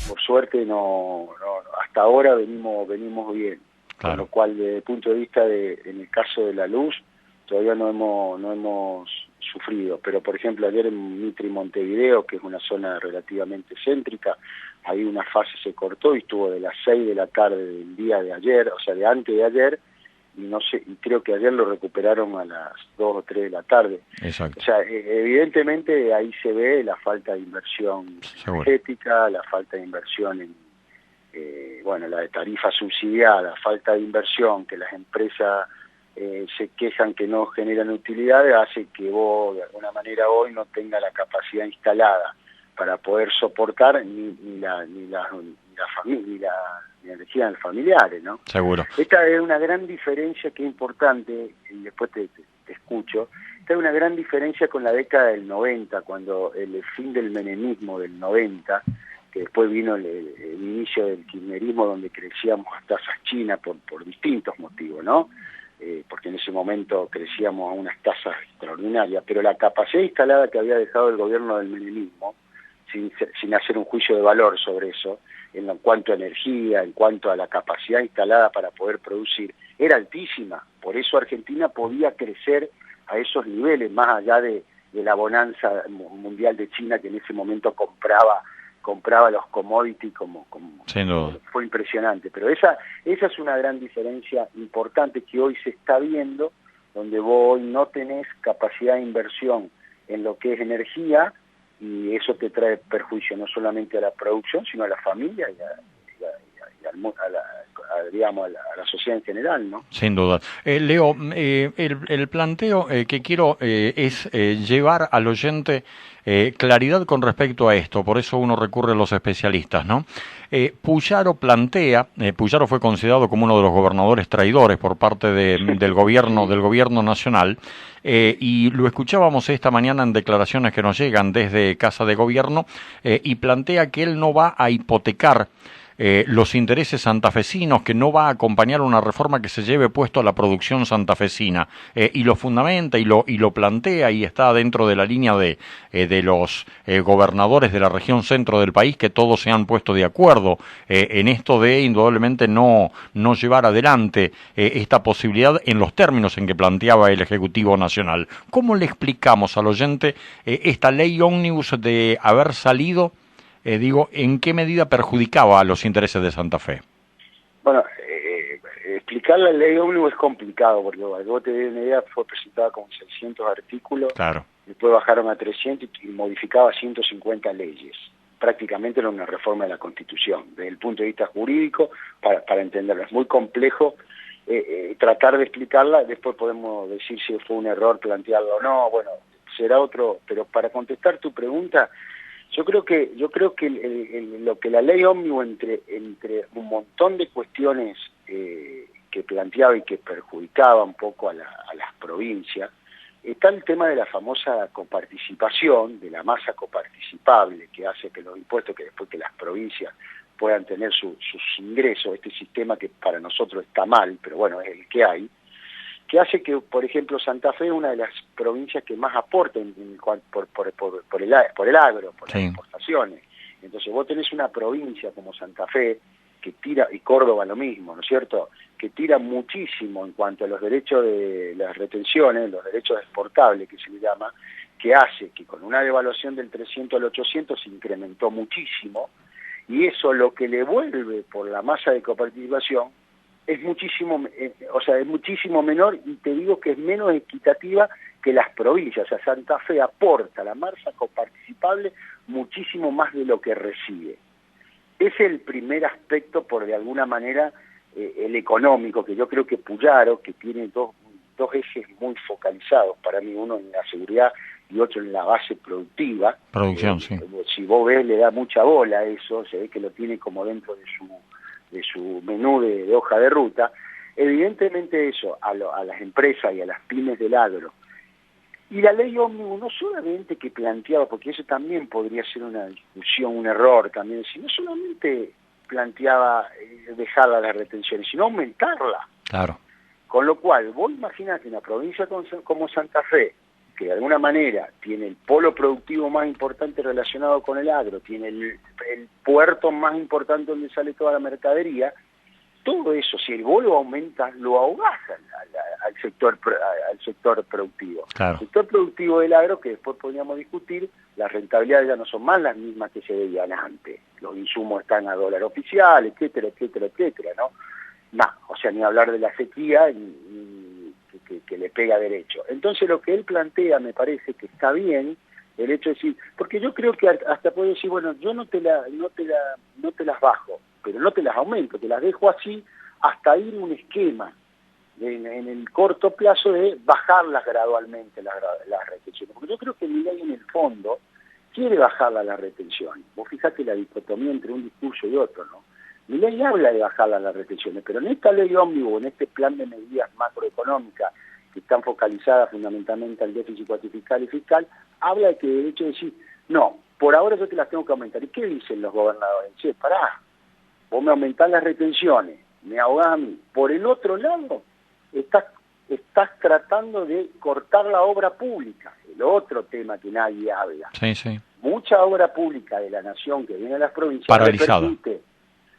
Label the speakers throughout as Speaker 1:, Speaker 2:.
Speaker 1: por suerte hasta ahora venimos bien.
Speaker 2: Claro.
Speaker 1: Con lo cual, desde el punto de vista en el caso de la luz, todavía no hemos sufrido. Pero, por ejemplo, ayer en Mitre y Montevideo, que es una zona relativamente céntrica, ahí una fase se cortó y estuvo de las 6 de la tarde del día de ayer, o sea, de antes de ayer, y creo que ayer lo recuperaron a las 2 o 3 de la tarde.
Speaker 2: Exacto.
Speaker 1: O sea, evidentemente ahí se ve la falta de inversión energética, la falta de inversión en, la de tarifa subsidiada, falta de inversión, que las empresas se quejan que no generan utilidades, hace que vos de alguna manera hoy no tenga la capacidad instalada para poder soportar ni la energía de los familiares, ¿no?
Speaker 2: Seguro.
Speaker 1: Esta es una gran diferencia que es importante, y después te escucho, esta es una gran diferencia con la década del 90, cuando el fin del menemismo del 90, que después vino el inicio del kirchnerismo, donde crecíamos a tasas chinas por distintos motivos, ¿no? Porque en ese momento crecíamos a unas tasas extraordinarias, pero la capacidad instalada que había dejado el gobierno del menemismo, sin hacer un juicio de valor sobre eso, en cuanto a energía, en cuanto a la capacidad instalada para poder producir, era altísima. Por eso Argentina podía crecer a esos niveles, más allá de la bonanza mundial de China, que en ese momento compraba los commodities como fue impresionante. Pero esa es una gran diferencia importante que hoy se está viendo, donde vos hoy no tenés capacidad de inversión en lo que es energía, y eso te trae perjuicio no solamente a la producción, sino a la familia y a la sociedad en general, ¿no?
Speaker 2: Sin duda. Leo, el planteo que quiero es llevar al oyente claridad con respecto a esto, por eso uno recurre a los especialistas, ¿no? Puyaro plantea, Puyaro fue considerado como uno de los gobernadores traidores por parte del gobierno nacional, y lo escuchábamos esta mañana en declaraciones que nos llegan desde Casa de Gobierno, y plantea que él no va a hipotecar los intereses santafesinos, que no va a acompañar una reforma que se lleve puesto a la producción santafesina, y lo fundamenta y lo plantea, y está dentro de la línea de los gobernadores de la región centro del país, que todos se han puesto de acuerdo en esto de indudablemente no llevar adelante esta posibilidad en los términos en que planteaba el Ejecutivo Nacional. ¿Cómo le explicamos al oyente esta ley ómnibus de haber salido? ¿En qué medida perjudicaba a los intereses de Santa Fe?
Speaker 1: Bueno, explicar la ley ómnibus es complicado, porque vos te des una idea, fue presentada con 600 artículos,
Speaker 2: claro.
Speaker 1: Después bajaron a 300 y modificaba 150 leyes. Prácticamente era una reforma de la Constitución, desde el punto de vista jurídico, para entenderlo. Es muy complejo tratar de explicarla, después podemos decir si fue un error plantearlo o no, bueno, será otro, pero para contestar tu pregunta, yo creo que lo que la ley ómnibus entre un montón de cuestiones que planteaba y que perjudicaba un poco a las provincias, está el tema de la famosa coparticipación, de la masa coparticipable, que hace que los impuestos, que después que las provincias puedan tener sus ingresos, este sistema que para nosotros está mal, pero bueno, es el que hay, que hace que, por ejemplo, Santa Fe es una de las provincias que más aporta por el agro, por las exportaciones. Entonces vos tenés una provincia como Santa Fe, que tira, y Córdoba lo mismo, ¿no es cierto?, que tira muchísimo en cuanto a los derechos de las retenciones, los derechos exportables que se le llama, que hace que con una devaluación del 300 al 800 se incrementó muchísimo, y eso lo que le vuelve por la masa de coparticipación es muchísimo, es muchísimo menor, y te digo que es menos equitativa que las provincias. O sea, Santa Fe aporta a la masa coparticipable muchísimo más de lo que recibe. Ese es el primer aspecto, por de alguna manera, el económico, que yo creo que Puyaro, que tiene dos ejes muy focalizados para mí, uno en la seguridad y otro en la base productiva.
Speaker 2: Producción, sí.
Speaker 1: Si vos ves, le da mucha bola a eso, se ve que lo tiene como dentro de su menú de hoja de ruta. Evidentemente eso, a las empresas y a las pymes del agro. Y la ley ómnibus no solamente que planteaba, porque eso también podría ser una discusión, un error también, sino solamente planteaba dejarla las retenciones, sino aumentarla.
Speaker 2: Claro.
Speaker 1: Con lo cual, vos imaginate una provincia como Santa Fe, que de alguna manera tiene el polo productivo más importante relacionado con el agro, tiene el puerto más importante donde sale toda la mercadería, todo eso, si el vos lo aumentas, lo ahogás al sector productivo.
Speaker 2: Claro.
Speaker 1: El sector productivo del agro, que después podríamos discutir, las rentabilidades ya no son más las mismas que se veían antes. Los insumos están a dólar oficial, etcétera, etcétera, etcétera, ¿no? O sea, ni hablar de la sequía que le pega derecho. Entonces lo que él plantea me parece que está bien, el hecho de decir, porque yo creo que hasta puede decir, bueno, yo no te las bajo, pero no te las aumento, te las dejo así hasta ir un esquema en el corto plazo de bajarlas gradualmente las retenciones. Porque yo creo que Milei en el fondo quiere bajarlas las retenciones. Vos fijate la dicotomía entre un discurso y otro, ¿no? Milei habla de bajarlas las retenciones, pero en esta ley ómnibus, en este plan de medidas macroeconómicas que están focalizadas fundamentalmente al déficit cuantificable y fiscal, habla de que el hecho de decir, no, por ahora yo te las tengo que aumentar. ¿Y qué dicen los gobernadores? Che, pará, vos me aumentás las retenciones, me ahogás a mí. Por el otro lado, estás tratando de cortar la obra pública, el otro tema que nadie habla.
Speaker 2: Sí, sí.
Speaker 1: Mucha obra pública de la nación que viene a las provincias
Speaker 2: paralizada.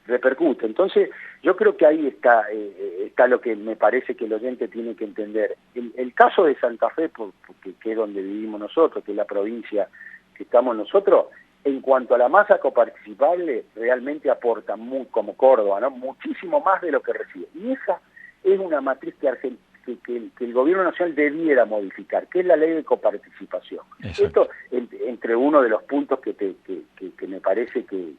Speaker 1: Repercute. Entonces, yo creo que ahí está lo que me parece que el oyente tiene que entender. El caso de Santa Fe, porque que es donde vivimos nosotros, que es la provincia que estamos nosotros, en cuanto a la masa coparticipable, realmente aporta, como Córdoba, ¿no?, muchísimo más de lo que recibe. Y esa es una matriz que el gobierno nacional debiera modificar, que es la ley de coparticipación.
Speaker 2: Exacto.
Speaker 1: Esto, entre uno de los puntos que me parece que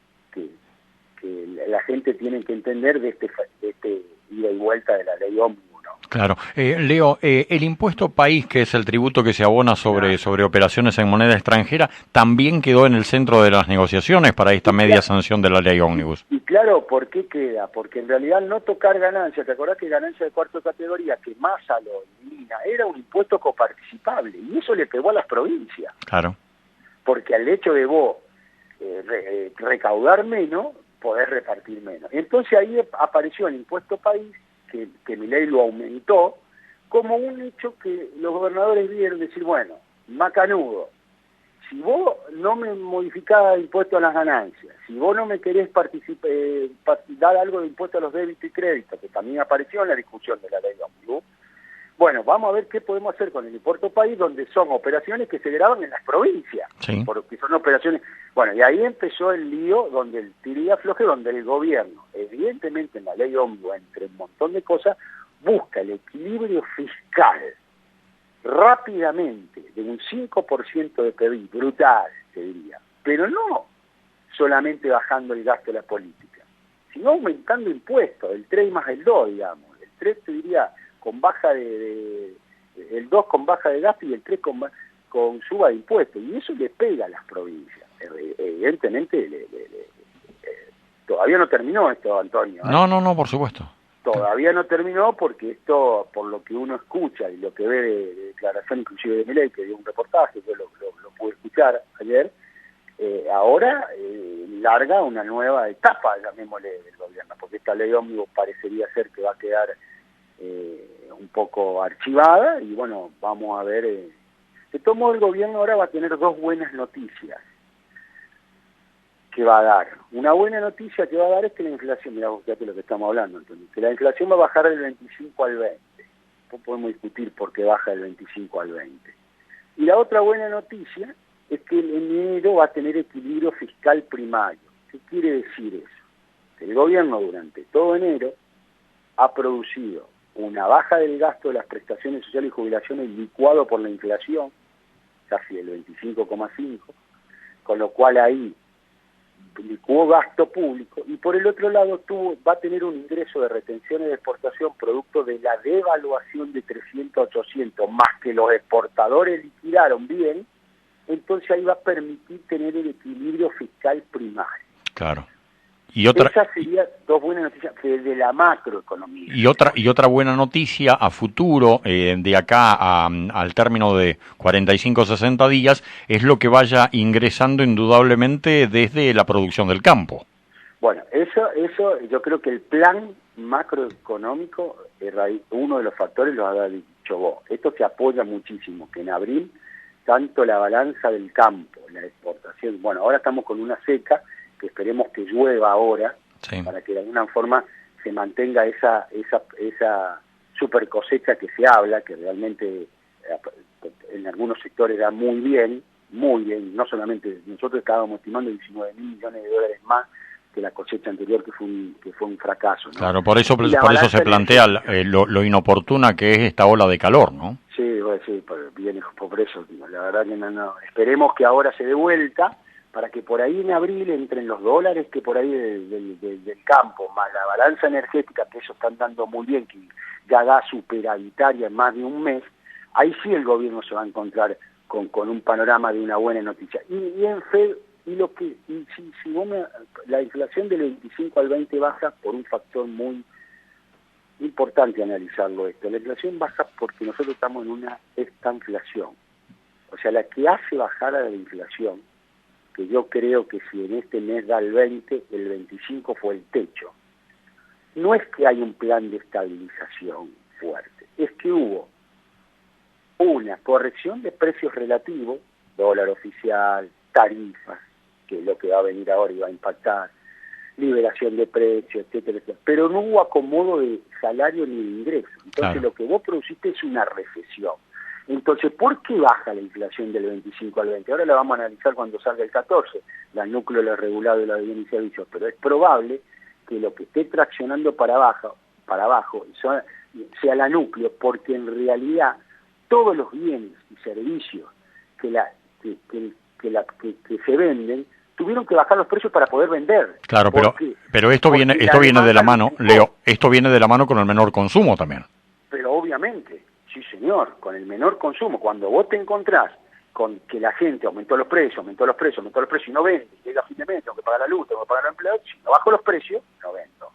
Speaker 1: la gente tiene que entender de este ida y vuelta de la ley ómnibus, ¿no?
Speaker 2: Claro. Leo, el impuesto país, que es el tributo que se abona sobre operaciones en moneda extranjera, también quedó en el centro de las negociaciones para esta media sanción de la ley ómnibus.
Speaker 1: Y claro, ¿por qué queda? Porque en realidad no tocar ganancias, ¿te acordás que ganancia de cuarta categoría, que Massa lo elimina, era un impuesto coparticipable, y eso le pegó a las provincias?
Speaker 2: Claro.
Speaker 1: Porque al hecho de vos recaudar menos, poder repartir menos. Entonces ahí apareció el impuesto país, que Milei lo aumentó, como un hecho que los gobernadores vieron decir, bueno, macanudo, si vos no me modificás el impuesto a las ganancias, si vos no me querés dar algo de impuesto a los débitos y créditos, que también apareció en la discusión de la ley ómnibus, bueno, vamos a ver qué podemos hacer con el impuesto país, donde son operaciones que se graban en las provincias,
Speaker 2: sí,
Speaker 1: porque son operaciones... Bueno, y ahí empezó el lío, donde el tira y afloje, donde el gobierno, evidentemente en la ley ómnibus, entre un montón de cosas, busca el equilibrio fiscal rápidamente, de un 5% de PBI, brutal, se diría, pero no solamente bajando el gasto de la política, sino aumentando impuestos, el 3 más el 2, digamos, el 3 te diría... con baja el 2 con baja de gasto y el 3 con suba de impuestos, y eso le pega a las provincias. Evidentemente todavía no terminó esto, Antonio.
Speaker 2: No, por supuesto.
Speaker 1: Todavía no terminó, porque esto, por lo que uno escucha y lo que ve de declaración inclusive de Milei, que dio un reportaje, yo lo pude escuchar ayer, ahora larga una nueva etapa, llamémosle, del gobierno, porque esta ley ómnibus parecería ser que va a quedar un poco archivada, y bueno, vamos a ver. De todo modo, el gobierno ahora va a tener dos buenas noticias que va a dar. Una buena noticia que va a dar es que la inflación, mirá vos, fíjate lo que estamos hablando, entonces, que la inflación va a bajar del 25 al 20. Después podemos discutir por qué baja del 25 al 20. Y la otra buena noticia es que en enero va a tener equilibrio fiscal primario. ¿Qué quiere decir eso? Que el gobierno durante todo enero ha producido una baja del gasto de las prestaciones sociales y jubilaciones licuado por la inflación, casi el 25,5, con lo cual ahí licuó gasto público, y por el otro lado va a tener un ingreso de retenciones de exportación producto de la devaluación de 300 a 800, más que los exportadores liquidaron bien, entonces ahí va a permitir tener el equilibrio fiscal primario.
Speaker 2: Claro.
Speaker 1: Esas serían dos buenas noticias de la macroeconomía.
Speaker 2: Y otra buena noticia a futuro, de acá al término de 45 o 60 días, es lo que vaya ingresando indudablemente desde la producción del campo.
Speaker 1: Bueno, eso yo creo que el plan macroeconómico, uno de los factores lo ha dicho vos. Esto se apoya muchísimo, que en abril tanto la balanza del campo, la exportación. Bueno, ahora estamos con una seca, que esperemos que llueva ahora,
Speaker 2: sí,
Speaker 1: para que de alguna forma se mantenga esa super cosecha que se habla, que realmente en algunos sectores da muy bien, no solamente, nosotros estábamos estimando 19.000 millones de dólares más que la cosecha anterior, que fue un fracaso, ¿no?
Speaker 2: claro, por eso se plantea lo inoportuna que es esta ola de calor, ¿no?
Speaker 1: Sí, bueno, sí, bien, por eso, la verdad que no. Esperemos que ahora se dé vuelta, para que por ahí en abril entren los dólares que por ahí del campo, más la balanza energética, que ellos están dando muy bien, que ya da superavitaria en más de un mes, ahí sí el gobierno se va a encontrar con un panorama de una buena noticia. Y en fe, si la inflación del 25 al 20 baja por un factor muy importante analizarlo esto. La inflación baja porque nosotros estamos en una estanflación. O sea, la que hace bajar a la inflación, que yo creo que si en este mes da el 20, el 25 fue el techo. No es que hay un plan de estabilización fuerte, es que hubo una corrección de precios relativos, dólar oficial, tarifas, que es lo que va a venir ahora y va a impactar, liberación de precios, etcétera, etcétera. Pero no hubo acomodo de salario ni de ingreso. Entonces
Speaker 2: claro,
Speaker 1: lo que vos produciste es una recesión. Entonces, ¿por qué baja la inflación del 25 al 20? Ahora la vamos a analizar cuando salga el 14, la núcleo, la regulado de la bienes y servicios, pero es probable que lo que esté traccionando para abajo sea la núcleo, porque en realidad todos los bienes y servicios que se venden tuvieron que bajar los precios para poder vender.
Speaker 2: claro, pero esto viene de la mano, Leo, esto viene de la mano con el menor consumo también.
Speaker 1: Pero obviamente, sí señor, con el menor consumo, cuando vos te encontrás con que la gente aumentó los precios y no vende, llega a fin de mes, tengo que pagar la luz, tengo que pagar los empleados, si no bajo los precios, no vendo.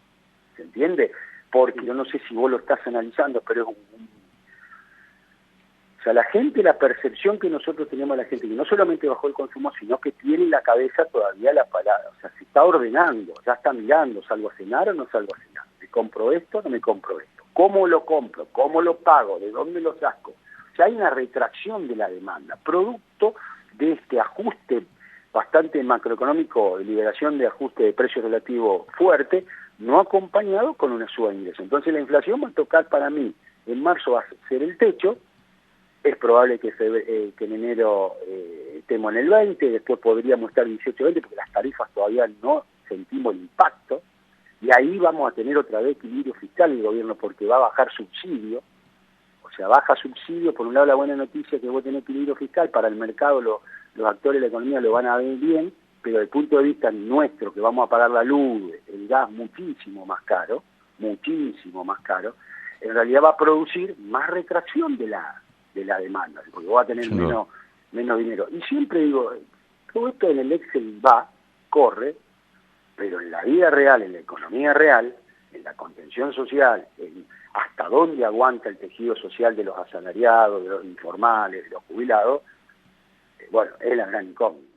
Speaker 1: ¿Se entiende? Porque yo no sé si vos lo estás analizando, pero es o sea, la gente, la percepción que nosotros tenemos de la gente, que no solamente bajó el consumo, sino que tiene en la cabeza todavía la palabra, o sea, se está ordenando, ya está mirando, ¿salgo a cenar o no salgo a cenar? ¿Me compro esto o no me compro esto? ¿Cómo lo compro? ¿Cómo lo pago? ¿De dónde lo saco? O sea, hay una retracción de la demanda, producto de este ajuste bastante macroeconómico, de liberación de ajuste de precios relativo fuerte, no acompañado con una suba de ingresos. Entonces la inflación va a tocar para mí, en marzo va a ser el techo. Es probable que en enero estemos en el 20, después podríamos estar 18-20, porque las tarifas todavía no sentimos el impacto, y ahí vamos a tener otra vez equilibrio fiscal el gobierno, porque va a bajar subsidio, o sea, baja subsidio, por un lado la buena noticia es que vos tenés equilibrio fiscal, para el mercado los actores de la economía lo van a ver bien, pero desde el punto de vista nuestro, que vamos a pagar la luz, el gas muchísimo más caro, en realidad va a producir más retracción de la demanda, porque va a tener menos dinero. Y siempre digo, todo esto en el Excel corre, pero en la vida real, en la economía real, en la contención social, en hasta dónde aguanta el tejido social de los asalariados, de los informales, de los jubilados, bueno, es la gran incógnita.